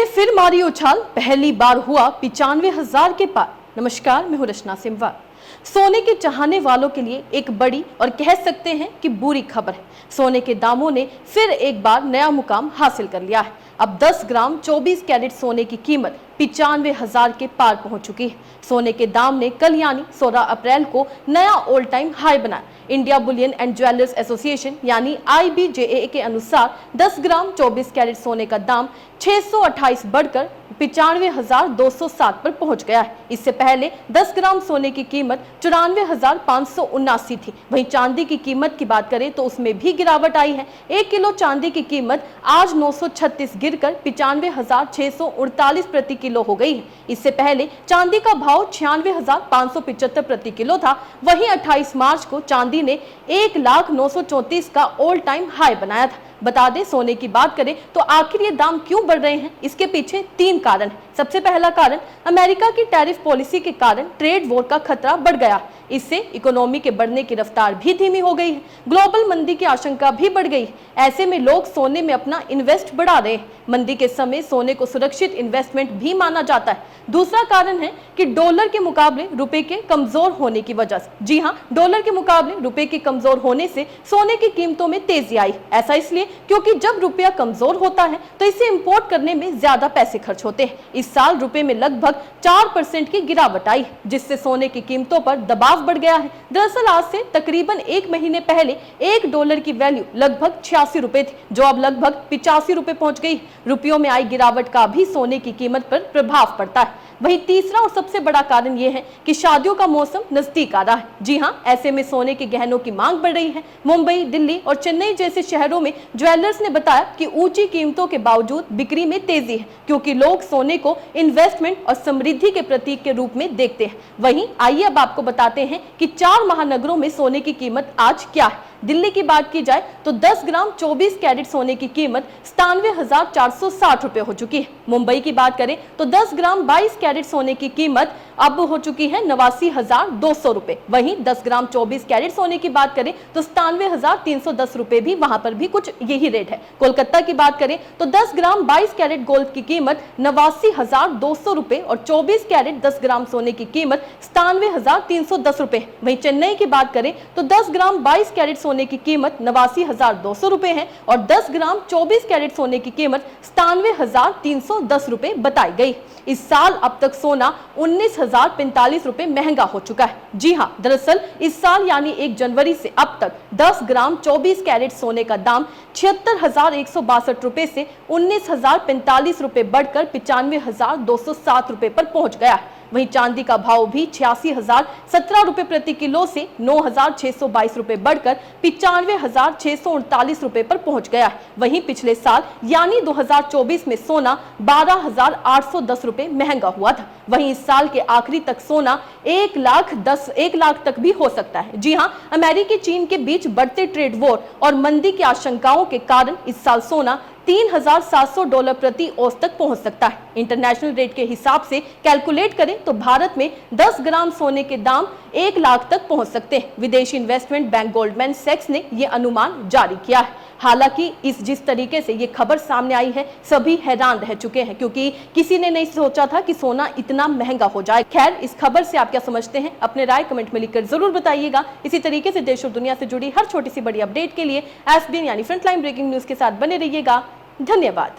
फिर मारी उछाल, पहली बार हुआ 95,000 के पार। नमस्कार, मैं हूं रचना सिमवार। सोने के चाहने वालों के लिए एक बड़ी और कह सकते हैं कि बुरी खबर है। सोने के दामों ने फिर एक बार नया मुकाम हासिल कर लिया है। अब 10 ग्राम 24 कैरेट सोने की कीमत 95,000 के पार पहुंच चुकी है। सोने के दाम ने कल यानी 16 अप्रैल को नया ऑल टाइम हाई बनाया। India Boolean and jewellers association यानी IBJA के अनुसार 10 ग्राम 24 कैरेट सोने का दाम 628 बढ़कर 95,207 पर पहुंच गया है। इससे पहले 10 ग्राम सोने की कीमत 94,579 थी। वहीं चांदी की कीमत की बात करें तो उसमें भी गिरावट आई है। 1 किलो चांदी की कीमत आज 936 गिरकर 95,648 प्रति किलो हो गई है। इससे पहले चांदी का भाव 96,575 प्रति किलो था। वहीं 28 मार्च को चांदी ने 1,09,34 का ऑल टाइम हाई बनाया था। बता दें, सोने की बात करें तो आखिर ये दाम क्यों बढ़ रहे हैं, इसके पीछे 3 कारण हैं। सबसे पहला कारण, अमेरिका की टैरिफ पॉलिसी के कारण ट्रेड वॉर का खतरा बढ़ गया। इससे इकोनॉमी के बढ़ने की रफ्तार भी धीमी हो गई है। ग्लोबल मंदी की आशंका भी बढ़ गई है। ऐसे में लोग सोने में अपना इन्वेस्ट बढ़ा रहे हैं। मंदी के समय सोने को सुरक्षित इन्वेस्टमेंट भी माना जाता है। दूसरा कारण है कि डॉलर के मुकाबले रुपए के कमजोर होने की वजह से। जी हाँ, डॉलर के मुकाबले रुपए के कमजोर होने से सोने की कीमतों में तेजी आई। ऐसा इसलिए क्योंकि जब रुपया कमजोर होता है तो इसे इंपोर्ट करने में ज्यादा पैसे खर्च होते हैं। इस साल रुपए में लगभग 4% की गिरावट आई, जिससे सोने की कीमतों पर दबाव बढ़ गया है। दरअसल आज से तकरीबन 1 महीने पहले $1 की वैल्यू लगभग 86 रुपए थी, जो अब लगभग 85 रुपए पहुंच गई। रुपयों में आई गिरावट का भी सोने की कीमत पर प्रभाव पड़ता है। वहीं तीसरा और सबसे बड़ा कारण यह है कि शादियों का मौसम नजदीक आ रहा है। जी हाँ, ऐसे में सोने के गहनों की मांग बढ़ रही है। मुंबई, दिल्ली और चेन्नई जैसे शहरों में ज्वेलर्स ने बताया कि ऊंची कीमतों के बावजूद बिक्री में तेजी है, क्योंकि लोग सोने को इन्वेस्टमेंट और समृद्धि के प्रतीक के रूप में देखते हैं। वहीं आइए अब आपको बताते हैं कि 4 महानगरों में सोने की कीमत आज क्या है। दिल्ली की बात की जाए तो 10 ग्राम 24 कैरेट सोने की कीमत 97,460 रुपए हो चुकी है। मुंबई की बात करें तो 10 ग्राम 22 कैरेट सोने की कीमत अब हो चुकी है 89,200 रुपए। वहीं 10 ग्राम 24 कैरेट सोने की बात करें तो 97,310 रुपए भी, वहां पर भी कुछ यही रेट है। कोलकाता की बात करें तो 10 ग्राम 22 कैरेट गोल्ड की कीमत 89,200 रुपए और 24 कैरेट 10 ग्राम सोने की कीमत 97,310 रुपए। वहीं चेन्नई की बात करें तो 10 ग्राम 22 कैरेट सोने की कीमत 89,200 रुपए है और 10 ग्राम 24 कैरेट सोने की कीमत 97,310 रुपए बताई गई। इस साल अब तक सोना 19,045 रुपए महंगा हो चुका है। जी हाँ, दरअसल इस साल यानी 1 जनवरी से अब तक 10 ग्राम 24 कैरेट सोने का दाम 76,162 रुपए से 19,045 रुपए बढ़कर 95,207 रुपए पर पहुंच गया है। वहीं चांदी का भाव भी 86,017 रुपए प्रति किलो से 9,622 रुपए बढ़कर 95,639 रुपए पर पहुंच गया है। वहीं पिछले साल यानी 2024 में सोना 12,810 रुपए महंगा हुआ था। वहीं इस साल के आखिरी तक सोना 1 लाख तक भी हो सकता है। जी हां, अमेरिका चीन के बीच बढ़ते ट्रेड वॉर और मंदी की आशंकाओं के कारण इस साल सोना $3,700 प्रति औंस तक पहुंच सकता है। इंटरनेशनल रेट के हिसाब से कैलकुलेट करें तो भारत में 10 ग्राम सोने के दाम 1 लाख तक पहुंच सकते हैं। विदेशी इन्वेस्टमेंट बैंक गोल्डमैन सैक्स ने यह अनुमान जारी किया है। हालांकि जिस तरीके से ये खबर सामने आई है, सभी हैरान रह चुके हैं, क्योंकि किसी ने नहीं सोचा था कि सोना इतना महंगा हो जाए। खैर, इस खबर से आप क्या समझते हैं, अपने राय कमेंट में लिखकर जरूर बताइएगा। इसी तरीके से देश और दुनिया से जुड़ी हर छोटी सी बड़ी अपडेट के लिए FBN यानी फ्रंटलाइन ब्रेकिंग न्यूज के साथ बने रहिएगा। धन्यवाद।